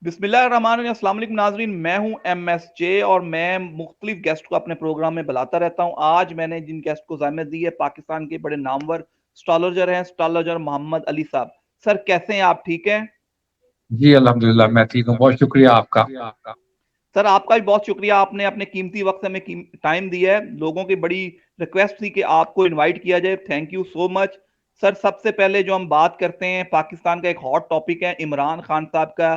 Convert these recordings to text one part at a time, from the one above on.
बिस्मिल्लाहिर्रहमानिर्रहीम। अस्सलाम वालेकुम नाज़रीन, मैं हूं MSJ और मैं मुख्तलिफ गेस्ट को अपने प्रोग्राम में बुलाता रहता हूं। आज मैंने जिन गेस्ट को ज़हमत दी है, पाकिस्तान के बड़े नामवर एस्ट्रोलॉजर हैं, एस्ट्रोलॉजर मोहम्मद अली साहब। सर कैसे हैं आप, ठीक हैं? जी अल्हम्दुलिल्लाह मैं ठीक हूँ। बहुत शुक्रिया आपका। सर आपका भी बहुत शुक्रिया, आपने अपने कीमती वक्त में टाइम दिया है। लोगों की बड़ी रिक्वेस्ट थी कि आपको इनवाइट किया जाए, thank you so much. Sir सबसे पहले जो हम बात करते हैं, पाकिस्तान का एक हॉट टॉपिक है इमरान खान साहब का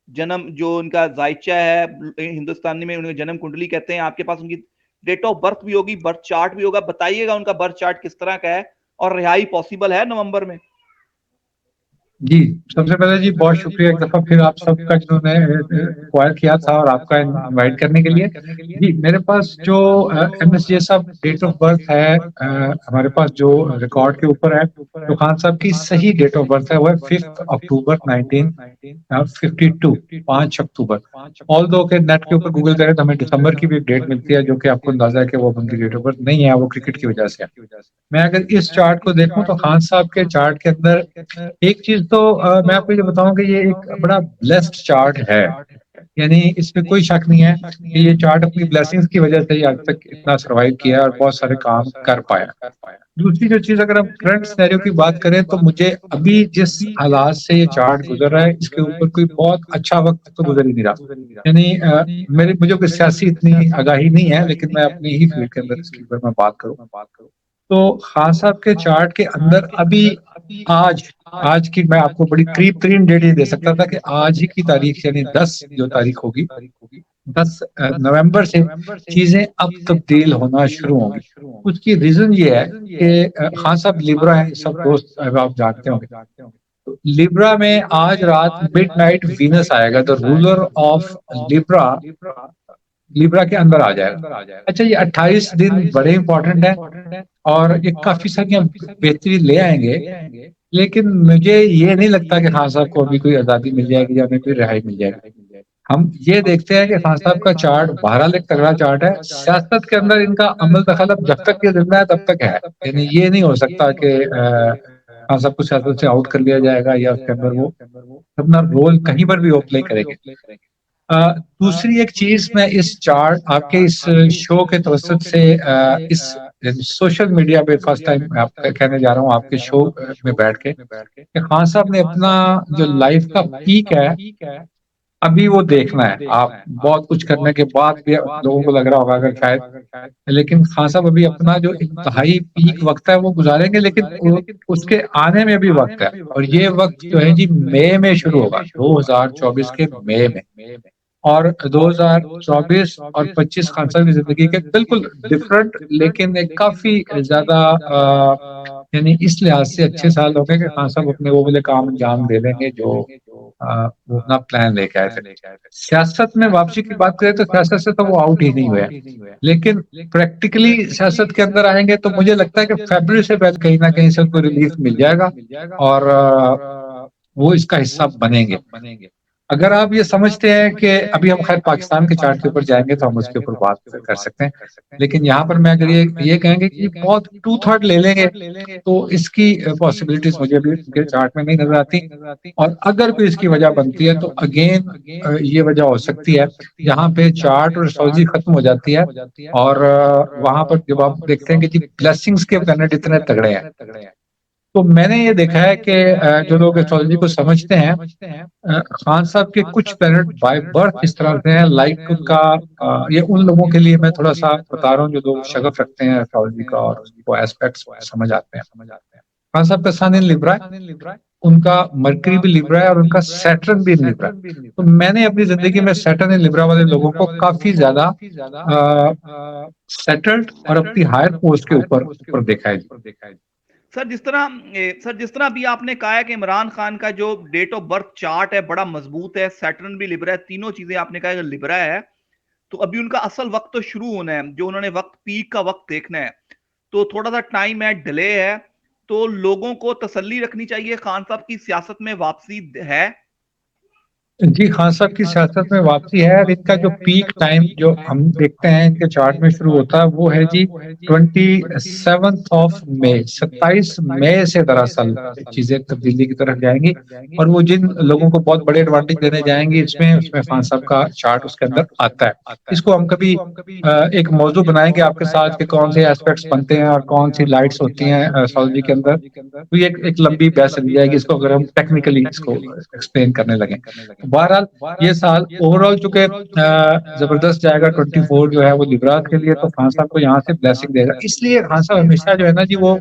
जन्म, जो उनका जायचा है हिंदुस्तानी में उन्हें जन्म कुंडली कहते हैं। आपके पास उनकी डेट ऑफ बर्थ भी होगी, बर्थ चार्ट भी होगा, बताइएगा उनका बर्थ चार्ट किस तरह का है और रिहाई पॉसिबल है नवंबर में? जी सबसे पहले जी बहुत शुक्रिया एक दफा फिर आप सबका जिन्होंने एक्वायर किया था और आपका इनवाइट करने के लिए। जी मेरे पास जो MSJ साहब डेट ऑफ बर्थ है, हमारे पास जो रिकॉर्ड के ऊपर है, तो खान साहब की सही डेट ऑफ बर्थ है वो है 5 अक्टूबर 1952, 5 अक्टूबर। ऑल दो के नेट के ऊपर गूगल करें तो हमें दिसंबर की भी एक डेट मिलती है, जो कि आपको अंदाजा है कि वो उनकी डेट ऑफ बर्थ नहीं है, वो क्रिकेट की वजह से है। मैं अगर इस चार्ट को देखूं तो खान साहब के चार्ट के अंदर एक चीज तो मैं आपको ये बताऊं कि ये एक बड़ा ब्लेस्ड चार्ट है। यानी इसमें कोई शक नहीं है कि ये चार्ट अपनी ब्लेसिंग्स की वजह से ही आज तक इतना सरवाइव किया है और बहुत सारे काम कर पाया। दूसरी जो चीज, अगर हम करंट सिनेरियो की बात करें तो मुझे अभी जिस हालात से ये चार्ट गुजर रहा है, इसके ऊपर कोई बहुत अच्छा वक्त तो गुजर ही नहीं रहा। यानी मेरे मुझे कोई सियासी इतनी आगाही नहीं है, लेकिन मैं अपनी ही फील्ड के अंदर इसके ऊपर मैं बात करूं तो खान साहब के चार्ट के अंदर अभी आज आज की मैं आपको बड़ी करीब तरीन डेट ये दे सकता था कि आज ही की तारीख यानी 10 जो तारीख होगी, 10 नवंबर से चीजें अब तब्दील होना शुरू होंगी। उसकी रीजन ये है कि खान साहब लिब्रा हैं, सब दोस्त आप जानते होंगे। तो लिब्रा में आज रात मिडनाइट वीनस आएगा, the ruler of Libra Libra के अंदर आ जाएगा। अच्छा, ये 28 दिन बड़े इंपॉर्टेंट हैं और ये काफी सारी बेहतरी ले आएंगे, लेकिन मुझे ये नहीं लगता कि खान साहब को अभी कोई आजादी मिल जाएगी या उन्हें कोई रिहाई मिल जाएगी। हम ये देखते हैं कि खान साहब का चार्ट बहरहाल एक तगड़ा चार्ट है। सियासत के अंदर इनका अमल दखल अब जब तक ये जिंदा है तब तक है। यानी ये नहीं हो सकता कि खान साहब को सियासत से आउट कर लिया जाएगा या उसके अंदर वो अपना रोल कहीं पर भी वो प्ले करेंगे। दूसरी एक चीज मैं इस चार्ट आपके इस शो के तवसत से इस सोशल मीडिया पे फर्स्ट टाइम आप कहने जा रहा हूँ आपके शो में बैठ के कि खान साहब ने अपना जो लाइफ का पीक है अभी वो देखना है। आप बहुत कुछ करने के बाद भी लोगों को लग रहा होगा अगर शायद, लेकिन खान साहब अभी अपना जो इंतहाई पीक वक्त है वो गुजारेंगे, लेकिन उसके आने में भी वक्त है। और ये वक्त जो है जी मई में शुरू होगा, 2024 के मई में। और 2024 और 25 खान साहब की जिंदगी के बिल्कुल डिफरेंट, लेकिन एक काफी ज्यादा यानी इस लिहाज से अच्छे साल होंगे कि खान साहब अपने वो वाले काम अंजाम दे देंगे जो वो अपना प्लान लेके आए थे। सियासत में वापसी की बात करें तो सियासत से तो वो आउट ही नहीं हुए, लेकिन प्रैक्टिकली सियासत के अंदर आएंगे तो मुझे लगता है कि फरवरी से पहले कहीं ना कहीं से उनको रिलीफ मिल जाएगा और वो इसका हिस्सा बनेंगे। अगर आप ये समझते हैं कि अभी हम खैर पाकिस्तान के चार्ट के ऊपर जाएंगे तो हम उसके ऊपर बात कर सकते हैं, लेकिन यहाँ पर मैं अगर ये कहेंगे कि बहुत 2/3 ले लेंगे तो इसकी पॉसिबिलिटीज मुझे अभी उनके चार्ट में नहीं नजर आती। और अगर कोई इसकी वजह बनती है तो अगेन ये वजह हो सकती है जहाँ पे चार्ट और एस्ट्रोलॉजी खत्म हो जाती है और वहां पर जब आप देखते हैं कि जी ब्लेसिंग्स के प्लैनेट इतने तगड़े हैं। तो मैंने ये देखा है कि जो लोग एस्ट्रोलॉजी को समझते हैं, खान साहब के कुछ प्लैनेट बाय बर्थ इस तरह से हैं, लाइक उनका ये उन लोगों के लिए मैं थोड़ा सा बता रहा हूँ जो लोग शगफ रखते हैं एस्ट्रोलॉजी का और उसको एस्पेक्ट्स समझ आते हैं। खान साहब का सन इन लिब्रा है, उनका मरकरी भी लिब्रा है और उनका सैटर्न भी लिब्रा है। तो मैंने अपनी जिंदगी में सैटर्न इन लिब्रा वाले लोगों को काफी ज्यादा सेटल्ड और अपनी हायर पोस्ट के ऊपर ऊपर देखा है जी। सर जिस तरह अभी आपने कहा है कि इमरान खान का जो डेट ऑफ बर्थ चार्ट है बड़ा मजबूत है, सैटर्न भी लिब्रा है, तीनों चीजें आपने कहा लिब्रा है, तो अभी उनका असल वक्त तो शुरू होना है, जो उन्होंने वक्त पीक का वक्त देखना है, तो थोड़ा सा टाइम है, डिले है। तो लोगों को तसल्ली रखनी चाहिए, खान साहब की सियासत में वापसी है। जी, खान साहब की सियासत में वापसी है और इनका जो पीक टाइम जो हम देखते हैं इनके चार्ट में शुरू होता है वो है जी 27 27 मई से दरअसल चीजें तब्दीली की तरफ जाएंगी और वो जिन लोगों को बहुत बड़े एडवांटेज देने जाएंगी इसमें उसमें खान साहब का चार्ट उसके अंदर आता है। इसको हम कभी एक मौजू बनाएंगे आपके साथ कि कौन से एस्पेक्ट्स बनते हैं और कौन सी लाइट्स होती हैं एस्ट्रोलॉजी के अंदर, तो ये एक लंबी बहस चली जाएगी इसको अगर हम टेक्निकली इसको एक्सप्लेन करने लगे। बहरहाल ये साल ओवरऑल चूंकि जबरदस्त जाएगा, 24 जो है वो लिब्रास के लिए, तो खान साहब को यहाँ से ब्लेसिंग देगा। इसलिए खान साहब हमेशा जो है ना जी वो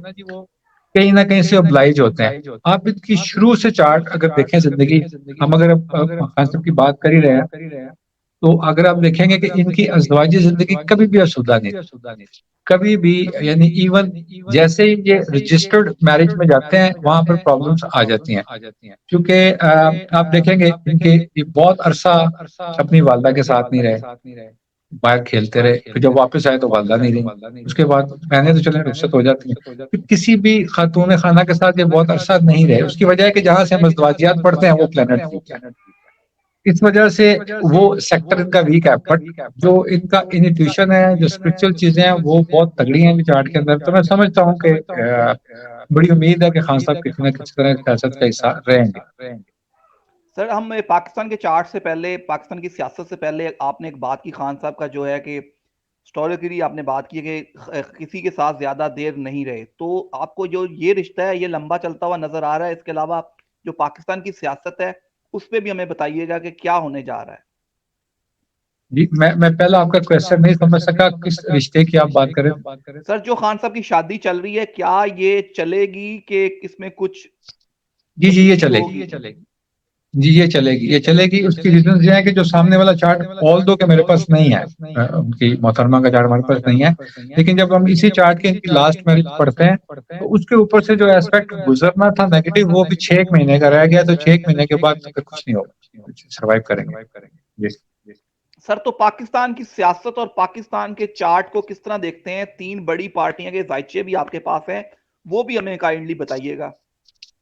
कहीं ना कहीं से ऑब्लाइज होते हैं। आप इनकी शुरू से चार्ट अगर देखें जिंदगी, हम अगर खान साहब की बात कर ही रहे हैं तो अगर आप देखेंगे कि इनकी अज़दवाजी जिंदगी कभी भी असुदा नहीं थी, कभी भी, यानी इवन जैसे ही ये रजिस्टर्ड मैरिज में जाते हैं वहां पर प्रॉब्लम्स आ जाती हैं। क्योंकि आप देखेंगे इनके ये बहुत अरसा अपनी वालदा के साथ नहीं रहे, बाहर खेलते रहे, फिर जब वापस आए तो वालदा नहीं रही, उसके बाद बहनें तो चले रुखसत हो जाती हैं, फिर किसी भी खातून खाना के साथ ये बहुत अरसा नहीं रहे। उसकी वजह है कि जहां से हम अज़दवाजियात पढ़ते हैं वो प्लेनेट वीक है, इस वजह से वो सेक्टर इनका वीक है। बट जो इनका इंट्यूशन है, जो स्पिरिचुअल चीजें हैं वो बहुत तगड़ी हैं चार्ट के अंदर। तो मैं समझता हूँ कि बड़ी उम्मीद है कि खान साहब किसी न किसी तरह सियासत का हिस्सा रहेंगे। सर हम पाकिस्तान के चार्ट से पहले, पाकिस्तान की सियासत से पहले आपने एक बात की खान साहब का जो है कि हिस्टोरिकली आपने बात की कि किसी के साथ ज्यादा देर नहीं रहे, तो आपको जो ये रिश्ता है ये लंबा चलता हुआ नजर आ रहा है? इसके अलावा जो पाकिस्तान की सियासत है उस पर भी हमें बताइएगा कि क्या होने जा रहा है। जी, मैं पहला आपका क्वेश्चन नहीं समझ सका, किस रिश्ते की आप बात करें? सर जो खान साहब की शादी चल रही है क्या ये चलेगी कि इसमें कुछ जी जी, ये तब्दीली चलेगी, होगी? जी ये चलेगी, ये चलेगी। उसकी रीजन ये है कि जो सामने वाला चार्ट ऑल दो के मेरे पास नहीं है, उनकी मोहतरमा का चार्ट हमारे पास नहीं है, लेकिन जब हम इसी चार्ट के इनकी लास्ट मैरिज पढ़ते हैं तो उसके ऊपर से जो एस्पेक्ट गुजरना था नेगेटिव वो भी 6 महीने का रह गया, तो 6 महीने के बाद तो फिर कुछ नहीं होगा, सर्वाइव करेंगे। जी सर तो पाकिस्तान की सियासत और पाकिस्तान के चार्ट को किस तरह देखते हैं? तीन बड़ी पार्टियां के जायचे भी आपके पास हैं, वो भी हमें काइंडली बताइएगा।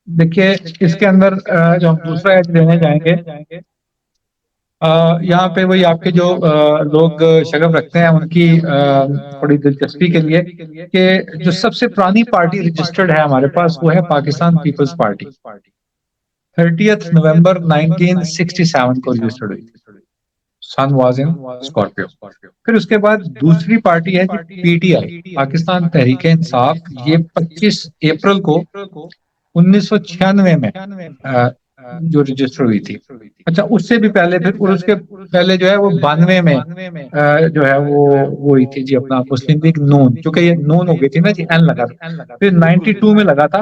देखिए, इसके अंदर जो हम दूसरा एज लेने जाएंगे, यहाँ पे वही आपके जो लोग शगफ रखते हैं उनकी थोड़ी दिलचस्पी के लिए कि जो सबसे पुरानी पार्टी रजिस्टर्ड है हमारे पास वो है पाकिस्तान पीपल्स पार्टी। 30 नवंबर 1967 को रजिस्टर्ड हुई थी, सन वाज इन स्कॉर्पियो। फिर उसके बाद दूसरी पार्टी है जी पीटीआई, पाकिस्तान तहरीक इंसाफ। ये 25 अप्रैल को 1996 में जो रजिस्टर हुई थी। अच्छा, उससे भी पहले फिर और उसके पहले जो है वो 92 में जो है वो हुई थी जी अपना मुस्लिम लीग नून, क्योंकि ये नून हो गई थी ना जी, एन लगा था। फिर 92 में लगा था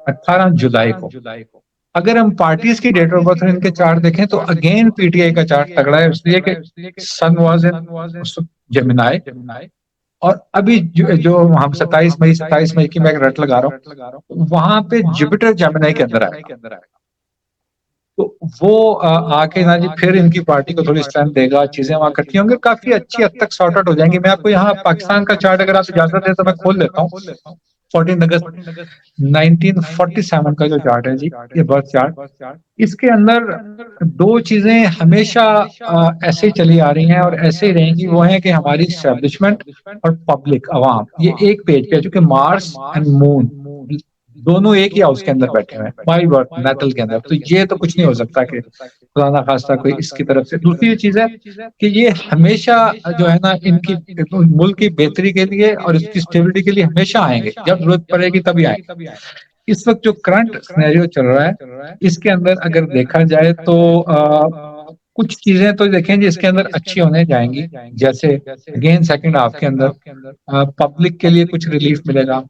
18 जुलाई को। अगर हम पार्टीज की डेट ऑफ बर्थ इनके चार्ट देखें तो अगेन पीटीआई का चार्ट तगड़ा है, इसलिए कि सन वाज इन जेमिनाई। और अभी जो हम 27 मई की मैं रट लगा रहा हूँ, वहां पे जुपिटर जेमिनी के अंदर आएगा, तो वो आके ना जी फिर इनकी पार्टी को थोड़ी स्ट्रेंथ देगा, चीजें वहां इकट्ठी होंगी, काफी अच्छी हद तक सॉर्ट आउट हो जाएंगी। मैं आपको यहाँ पाकिस्तान का चार्ट अगर आप इजाजत दें तो मैं खोल लेता हूँ। 14 अगस्त 1947 का जो चार्ट है जी, ये बर्थ चार्ट, इसके अंदर दो चीजें हमेशा ऐसे ही चली आ रही हैं और ऐसे ही रहेंगी। वो है कि हमारी स्टैब्लिशमेंट और पब्लिक आवाम, ये एक पेज पे है, क्योंकि मार्स एंड मून दोनों एक ही हाउस के अंदर बैठे हुए हैं, बाई बर्थ नेटल के अंदर, तो ये तो कुछ नहीं हो सकता कि खुदा खास्ता कोई इसकी तरफ से। दूसरी चीज है कि ये हमेशा जो है ना इनकी मुल्क की बेहतरी के लिए और इसकी स्टेबिलिटी के लिए हमेशा आएंगे, जब जरूरत पड़ेगी तभी आएंगे। इस वक्त जो करंट सिनेरियो चल रहा है इसके अंदर अगर देखा जाए तो कुछ चीजें तो देखें जी इसके अंदर अच्छी होने जाएंगी, जैसे अगेन सेकंड हाफ के अंदर पब्लिक के लिए कुछ रिलीफ मिलेगा।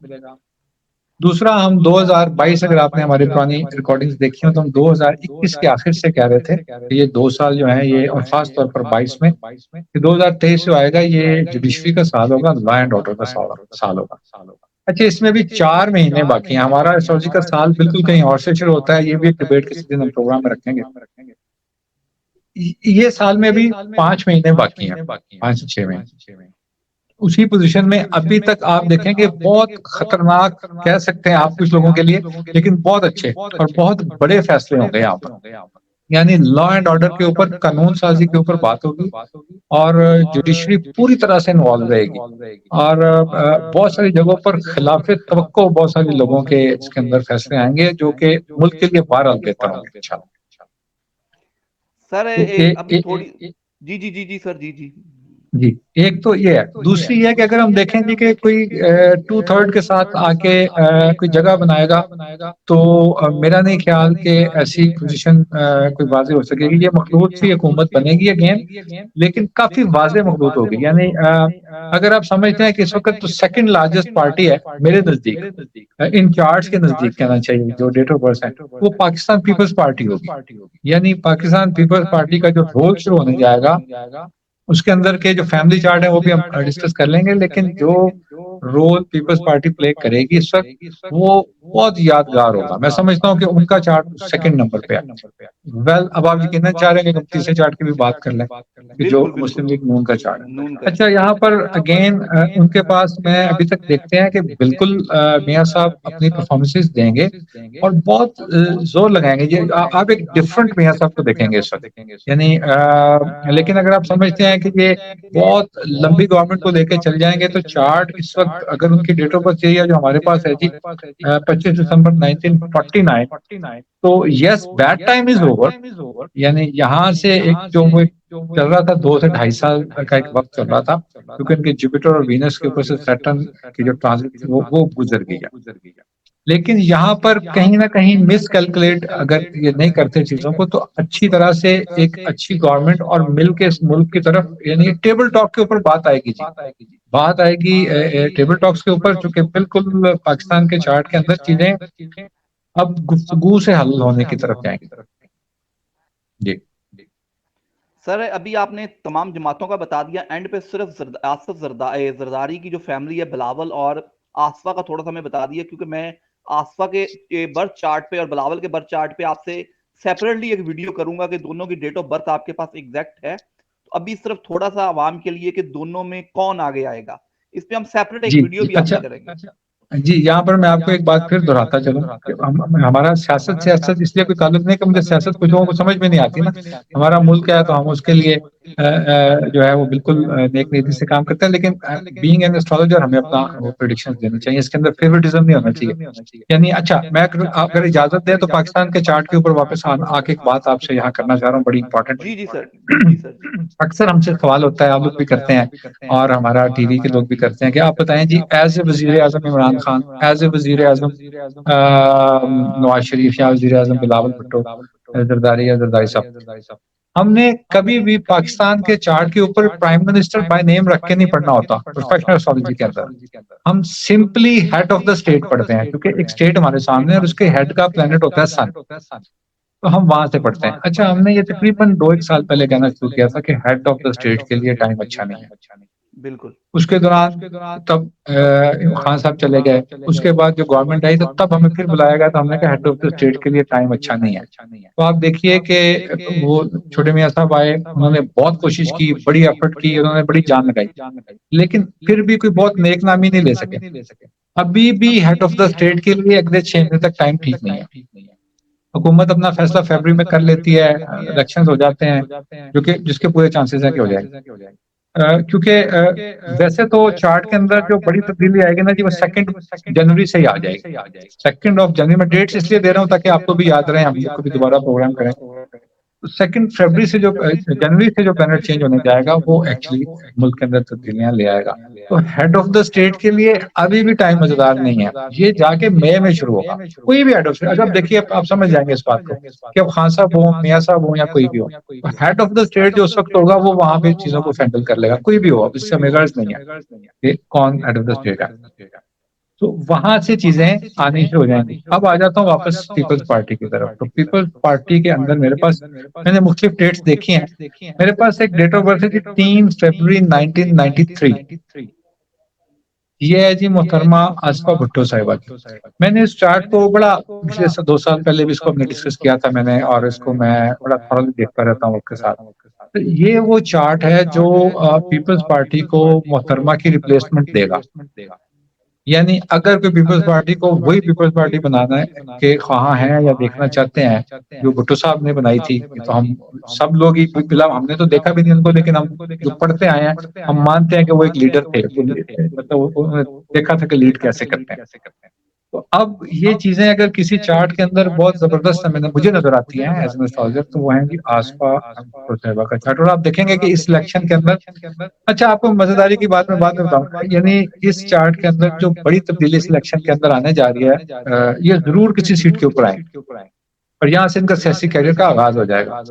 दूसरा, हम 2022, अगर आपने हमारी पुरानी रिकॉर्डिंग्स देखी हो तो हम 2021 के आखिर से कह रहे थे कि ये 2 साल जो है ये, और खास तौर पर 22 में, 2023 जो आएगा ये जुडिशरी का साल होगा, लॉ एंड ऑर्डर का साल होगा। अच्छा, इसमें भी 4 महीने बाकी हैं। हमारा एस्ट्रोलॉजी का साल बिल्कुल कहीं और से शुरू होता है, ये भी एक डिबेट किसी दिन हम प्रोग्राम में रखेंगे। ये साल में भी 5 महीने बाकी हैं, 5 से 6 महीने। उसी पोजीशन में अभी तक आप देखेंगे बहुत खतरनाक कह सकते हैं आप कुछ लोगों के लिए, लेकिन बहुत अच्छे और बहुत बड़े फैसले होंगे यहाँ पर। यानी लॉ एंड ऑर्डर के ऊपर, कानून साजी के ऊपर बात होगी, और जुडिशरी पूरी तरह से इन्वॉल्व रहेगी, और बहुत सारी जगहों पर खिलाफ तवक्को बहुत सारे लोगों के इसके अंदर फैसले आएंगे जो कि मुल्क के लिए बहरहाल बेहतर होंगे इंशाल्लाह। सर अभी थोड़ी जी जी जी जी सर जी जी जी, एक तो ये है, दूसरी ये है कि अगर हम देखेंगे कि कोई 2/3 के साथ आके कोई जगह बनाएगा, तो मेरा नहीं ख्याल कि ऐसी पोजीशन कोई वाज़ेह हो सकेगी। ये मखलूत सी हुकूमत बनेगी अगेन, लेकिन काफी वाज़ेह मखलूत होगी। यानी अगर आप समझते हैं कि इस वक्त तो सेकंड लार्जेस्ट पार्टी है मेरे नजदीक, इन चार्ट्स के नजदीक कहना चाहिए, जो डेट ऑफ बर्थ है, वो पाकिस्तान पीपल्स पार्टी होगी। यानी पाकिस्तान पीपल्स पार्टी का जो रोल शुरू होने जाएगा, उसके अंदर के जो फैमिली चार्ट है वो भी हम डिस्कस कर लेंगे, लेकिन जो रोल पीपल्स पार्टी प्ले करेगी इस वक्त, वो बहुत यादगार होगा। मैं समझता हूँ कि उनका चार्ट सेकंड नंबर पे है। वेल, अब आप यकीनन चाह रहे हैं कि हम तीसरे चार्ट की भी बात कर लें, कि जो बिल्कुल मुस्लिम बिल्कुल लीग नून का चार्ट है। नून का अच्छा, यहाँ पर अगेन उनके पास मैं अभी तक देखते हैं कि बिल्कुल मियां साहब अपनी परफॉर्मेंसेस देंगे और बहुत जोर लगाएंगे। ये आप एक डिफरेंट मियां साहब को देखेंगे इस वक्त, यानी लेकिन अगर आप समझते हैं कि ये बहुत लंबी गवर्नमेंट को लेके चल जाएंगे, तो चार्ट इस वक्त अगर उनकी डेट ऑफ बर्थ यही है जो हमारे पास है जी, 25 दिसंबर 1949, तो yes, that time is over. यानी यहाँ से एक जो वो चल रहा था, 2 से 2.5 साल का एक वक्त चल रहा था, क्योंकि उनके जुपिटर और वीनस के ऊपर से सैटर्न की जो ट्रांजिट थी वो गुजर गई है। लेकिन यहाँ पर कहीं ना कहीं मिस कैलकुलेट अगर ये नहीं करते चीजों को, तो अच्छी तरह से एक अच्छी गवर्नमेंट और मिल के इस मुल्क की तरफ, यानी टेबल टॉक के ऊपर बात आएगी जी, बात आएगी टेबल टॉक्स के ऊपर, जो कि बिल्कुल पाकिस्तान के चार्ट के अंदर चीजें अब गुफ्तगू से हल होने की तरफ जाएंगी जी। सर अभी आपने तमाम जमातों का बता दिया, एंड पे सिर्फ आसफ जरदारी की जो फैमिली है, बिलावल और आसफा का थोड़ा सा मैं बता दिया, क्योंकि मैं आसफा के बर्थ चार्ट पे और बिलावल के बर्थ चार्ट पे आपसे सेपरेटली एक वीडियो करूंगा कि दोनों की डेट ऑफ बर्थ आपके पास एग्जैक्ट है। तो अभी सिर्फ थोड़ा सा आवाम के लिए कि दोनों में कौन आगे आएगा, इस पे हम सेपरेट एक जी वीडियो भी अच्छा आपसे करेंगे। जी, यहाँ पर मैं आपको एक बात फिर दोहराता चलूं कि हमारा सियासत सियासत इसलिए कोई ताल्लुक नहीं कि मुझे सियासत कुछ लोगों को समझ में नहीं आती ना। हमारा मुल्क है तो हम उसके लिए जो है वो बिल्कुल नेक नीति से काम करते हैं, लेकिन बीइंग एन एस्ट्रोलॉजर हमें अपना वो प्रेडिक्शंस देनी चाहिए, इसके अंदर फेवरेटिज्म नहीं होना चाहिए। यानी अच्छा, मैं अगर इजाजत दें तो पाकिस्तान के चार्ट के ऊपर वापस आके एक बात आपसे यहाँ करना चाह रहा हूँ, बड़ी इंपॉर्टेंट। जी जी सर जी जी सर जी अक्सर हमसे सवाल होता है, आप लोग भी करते हैं और हमारा टीवी के लोग भी करते हैं, कि आप बताएं जी, एज ए वजीर आजम इमरान खान, एज ए वजीर आजम नवाज शरीफ, या वजीर आजम बिलावल भुट्टो जरदारी या जरदारी साहब, हमने कभी भी पाकिस्तान के चार्ट के ऊपर प्राइम मिनिस्टर बाय नेम रख के नहीं पढ़ना होता प्रोफेशनल एस्ट्रोलॉजी के अंदर। हम simply head of the state पढ़ते हैं, क्योंकि एक स्टेट हमारे सामने है और उसके हेड का प्लेनेट होता है सन, तो हम वहां से पढ़ते हैं। अच्छा, हमने ये तकरीबन 2-1 साल पहले कहना शुरू किया था कि हेड ऑफ द स्टेट के लिए टाइम अच्छा नहीं है। बिल्कुल उसके दौरान तब खान साहब चले गए, उसके बाद जो गवर्नमेंट आई तो तब हमें फिर बुलाया गया, तो हमने कहा हेड ऑफ द स्टेट के लिए टाइम अच्छा नहीं है। तो आप देखिए कि वो छोटे मियां साहब आए, उन्होंने बहुत कोशिश की, बड़ी एफर्ट की, उन्होंने बड़ी जान लगाई, लेकिन फिर भी कोई बहुत नेक नामी नहीं ले सके। अभी भी हेड ऑफ द स्टेट के लिए अगले 6 महीने तक टाइम ठीक नहीं है। हुकूमत अपना फैसला फरवरी में कर लेती है, इलेक्शंस हो जाते हैं, जो कि जिसके पूरे चांसेस हैं कि हो जाएंगे। क्योंकि वैसे तो चार्ट के अंदर जो बड़ी तब्दीली आएगी ना जी, वो 2 जनवरी से ही आ जाएगी। 2 जनवरी में डेट्स इसलिए दे रहा हूँ ताकि आपको भी याद रहे, हम लोग को भी दोबारा प्रोग्राम करें। 2 फरवरी से जो जनवरी से जो प्लानट चेंज होने जाएगा, वो एक्चुअली मुल्क के अंदर तब्दीलियां ले आएगा। तो हेड ऑफ द स्टेट के लिए अभी भी टाइम मजेदार नहीं है, ये जाके मई में शुरू होगा। कोई भी हेड ऑफ स्टेट, अगर देखिए आप समझ जाएंगे इस बात को कि अब खान साहब हो, मियां साहब हो, या कोई भी हो, हेड ऑफ द स्टेट जो उस वक्त होगा वो वहां पे चीजों को हैंडल कर लेगा, कोई भी हो। अब इससे हमें गर्ज नहीं है कि कौन हेड ऑफ द स्टेट है, तो वहां से चीजें आनी शुरू हो जाएंगी। अब आ जाता हूँ वापस पीपल्स पार्टी की तरफ। तो पीपल्स पार्टी के अंदर मेरे पास, मैंने मुख्तलिफ डेट्स देखी हैं। मेरे पास एक डेट ऑफ बर्थ है जी, 3 फरवरी 1993। ये है जी मोहतरमा आसफा भुट्टो साहिबा की। मैंने इस चार्ट को बड़ा पिछले 2 साल पहले भी इसको हमने डिस्कस किया था मैंने, और इसको मैं बड़ा थॉरली देखता रहता हूँ उसके साथ। तो ये वो चार्ट है जो पीपल्स पार्टी को मोहतरमा की रिप्लेसमेंट देगा। यानी अगर कोई पीपल्स पार्टी को वही पीपल्स पार्टी बनाना है के ख्वाह हैं या देखना चाहते हैं जो भुट्टो साहब ने बनाई थी, तो हम सब लोग ही, फिलहाल हमने तो देखा भी नहीं उनको, लेकिन हम जो पढ़ते आए हैं हम मानते हैं कि वो एक लीडर थे, मतलब उन्होंने देखा था कि लीड कैसे करते हैं। तो अब ये चीजें अगर किसी चार्ट के अंदर बहुत जबरदस्त मैंने मुझे नजर आती हैं एज एन एस्ट्रोलॉजर, तो वो है जी आसपा प्रोसेबा का चार्ट। और आप देखेंगे कि इस इलेक्शन के अंदर, अच्छा आपको मजेदारी की बात मैं बाद में बताऊंगा, यानी इस चार्ट के अंदर जो बड़ी तब्दीली इस इलेक्शन के अंदर आने जा रही है, ये जरूर किसी सीट के ऊपर आए और यहाँ से इनका सियासी कैरियर का आगाज हो जाएगा।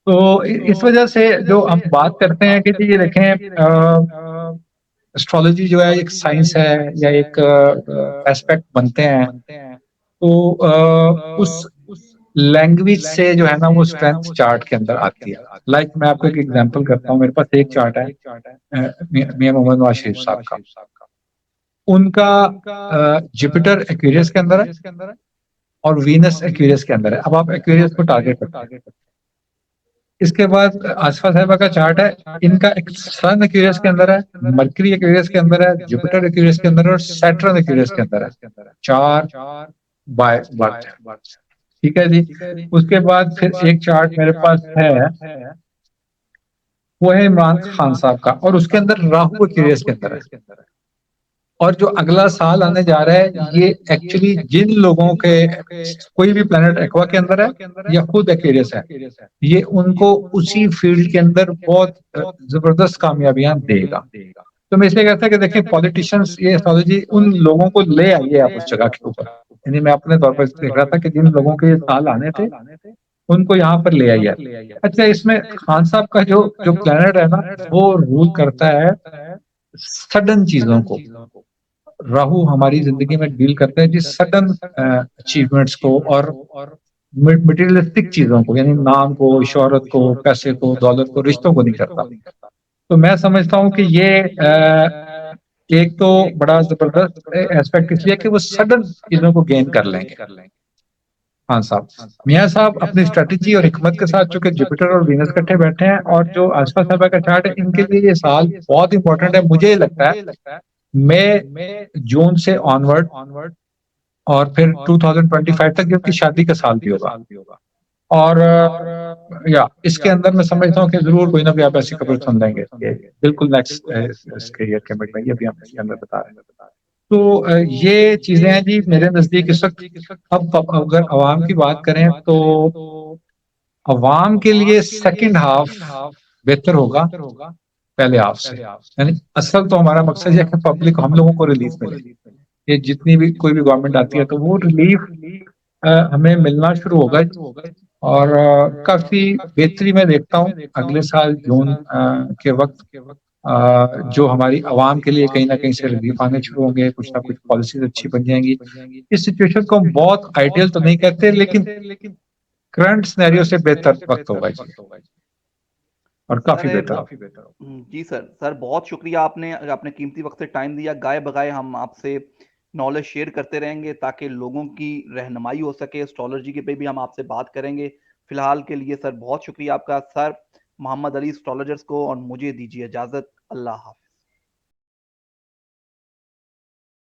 तो इस वजह से जो हम बात करते हैं कि जी ये देखें, एस्ट्रोलॉजी जो है एक साइंस है या एक एस्पेक्ट बनते हैं, तो उस लैंग्वेज से जो है ना वो स्ट्रेंथ चार्ट के अंदर आती है। लाइक मैं आपको एक एग्जांपल करता हूँ, मेरे पास एक चार्ट है मियां मोहम्मद नवाज शरीफ साहब का। उनका जुपिटर एक्वेरियस के अंदर है और वीनस एक्वेरियस के अंदर है। अब आप एक्वेरियस को टारगेट करते हैं। इसके बाद आसफा साहिबा का चार्ट है, इनका एक सन एक्वेरियस के अंदर है, मरकरी एक्वेरियस के अंदर है, जुपिटर एक्वेरियस के अंदर है और सैटर्न एक्वेरियस के अंदर है। चार बाय बर्थ है, ठीक है जी। उसके बाद फिर एक चार्ट मेरे पास है, वो है इमरान खान साहब का, और उसके अंदर राहु एक्वेरियस के अंदर है। और जो अगला साल आने जा रहा है ये एक्चुअली जिन लोगों के कोई भी प्लेनेट एक्वा के अंदर है या खुद एक्वेरियस है, ये उनको उसी फील्ड के अंदर बहुत जबरदस्त कामयाबियां देगा। तो मैं इसलिए कहता है कि देखिए पॉलिटिशियंस, ये एस्ट्रोलॉजी उन लोगों को ले आइए आप उस जगह के ऊपर। यानी मैं अपने तौर पर देख रहा था कि जिन लोगों के ये साल आने थे उनको यहाँ पर ले आइए। अच्छा, इसमें खान साहब का जो जो प्लेनेट है ना वो रूल करता है सडन चीजों को। राहु हमारी जिंदगी में डील करते हैं जिस सडन अचीवमेंट्स को और मटेरियलिस्टिक चीजों को, यानी नाम को, शोहरत को, पैसे को, दौलत को, रिश्तों को नहीं करता। तो मैं समझता हूँ कि ये एक तो बड़ा जबरदस्त एस्पेक्ट इसलिए कि वो सडन चीजों को गेन कर लेंगे। हाँ साहब, मियाँ साहब अपनी स्ट्रेटेजी और हिकमत के साथ चूंकि जुपिटर और वीनस इकट्ठे बैठे हैं, और जो आसपास साहब का चार्ट है, इनके लिए ये साल बहुत इंपॉर्टेंट है मुझे लगता है। मई जून से ऑनवर्ड और फिर 2025 तक, जबकि शादी का साल भी होगा। और या इसके अंदर मैं समझता हूँ कि जरूर कोई ना कोई आप ऐसी खबर सुन लेंगे कि बिल्कुल नेक्स्ट इसके ईयर कमिट में, ये भी हम इसके अंदर बता रहे हैं। तो ये चीजें हैं जी मेरे नजदीक इस वक्त। अब अगर अवाम की बात करें तो अवाम के लिए सेकंड हाफ बेहतर होगा पहले हाफ से। यानी असल तो हमारा मकसद है कि पब्लिक, हम लोगों को रिलीफ मिले। ये जितनी भी कोई भी गवर्नमेंट आती है तो वो रिलीफ हमें मिलना शुरू होगा। और काफी बेहतरी मैं देखता हूँ अगले साल जून के वक्त, जो हमारी आवाम के लिए कहीं ना कहीं से रिलीफ आने शुरू होंगे, कुछ ना कुछ पॉलिसीज अच्छी बन जाएंगी। इस सिचुएशन को हम बहुत आइडियल तो नहीं कहते, लेकिन करंट सिनेरियो से बेहतर वक्त होगा जी, और काफी बेहतर। जी सर बहुत शुक्रिया, आपने अपने कीमती वक्त से टाइम दिया। गाए बगाए हम आपसे नॉलेज शेयर करते रहेंगे ताकि लोगों की रहनुमाई हो सके। एस्ट्रोलॉजी के पे भी हम आपसे बात करेंगे। फिलहाल के लिए सर बहुत शुक्रिया आपका। सर मोहम्मद अली एस्ट्रोलॉजर्स को और मुझे दीजिए इजाजत। अल्लाह हाफ़िज़।